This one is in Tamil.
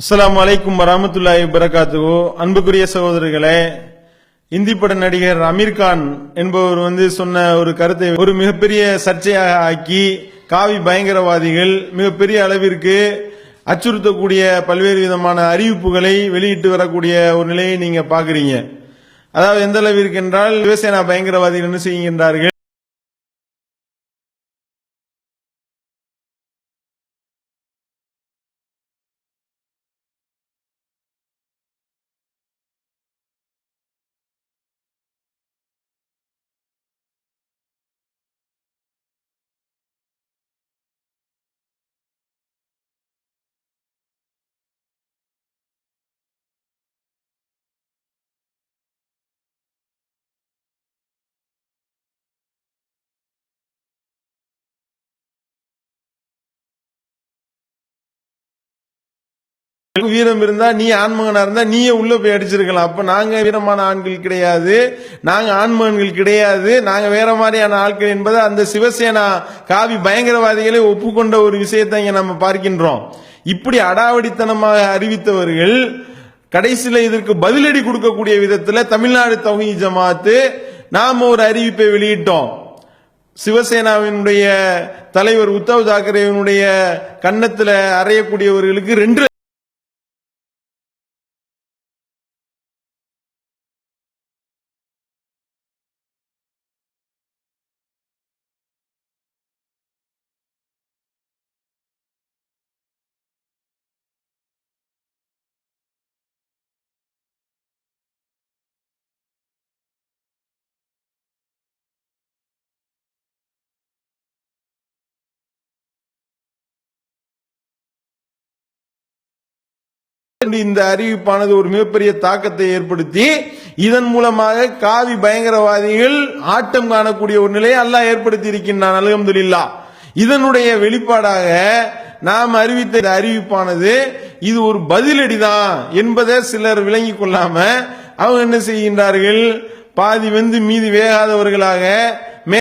அஸ்ஸலாமு அலைக்கும் வரஹ்மத்துல்லாஹி வபரகாத்துஹு. அன்புக்குரிய சகோதரர்களே, இந்தி பட நடிகர் அமீர்கான் என்பவர் சொன்ன ஒரு கருத்தை ஒரு மிகப்பெரிய சர்ச்சையாக ஆக்கி காவி பயங்கரவாதிகள் மிகப்பெரிய அளவிற்கு அச்சுறுத்தக்கூடிய பல்வேறு விதமான அறிவிப்புகளை வெளியிட்டு வரக்கூடிய ஒரு நிலையை நீங்க பாக்குறீங்க. அதாவது எந்த அளவிற்கு என்றால், சிவசேனா பயங்கரவாதிகள் என்ன செய்கின்றார்கள், வீரம் இருந்தா நீ ஆண்மகனா இருந்தா நீயே உள்ள போய் அடிச்சிருக்கலாம். அப்ப நாங்க வீரமான ஆண்கள் கிடையாது, நாங்க ஆண்மகன்கள் கிடையாது, நாங்க வேற மாதிரியான ஆட்கள் என்பது அந்த சிவசேனா காவி பயங்கரவாதிகளை ஒப்புக்கொண்ட ஒரு விஷயத்தை இங்க நம்ம பார்க்கின்றோம். இப்படி அடாவடித்தனமாக அறிவித்தவர்கள் கடைசியில இதற்கு பதிலடி கொடுக்கக்கூடிய விதத்துல தமிழ்நாடு தௌஹீத் ஜமாஅத் நாம ஒரு அறிவிப்பை வெளியிட்டோம். சிவசேனாவினுடைய தலைவர் உத்தவ் தாக்கரேவினுடைய கன்னத்துல அறையக்கூடியவர்களுக்கு 2 இந்த அறிவிப்பானது ஒரு மிகப்பெரிய தாக்கத்தை ஏற்படுத்தி இதன் மூலமாக காவி பயங்கரவாதிகள் ஆட்டம் காணக்கூடிய ஒரு நிலையை அல்லாஹ் ஏற்படுத்தி இருக்கின்றான். அல்ஹம்துலில்லாஹ். இதனுடைய வெளிப்பாடாக நாம் அறிவித்த அறிவிப்பானது இது ஒரு பதிலடி தான் என்பதை சிலர் விளங்கிக் கொள்ளாம அவங்க என்ன செய்கின்றார்கள், பாதி வெந்து மீதி வேகாதவர்களாக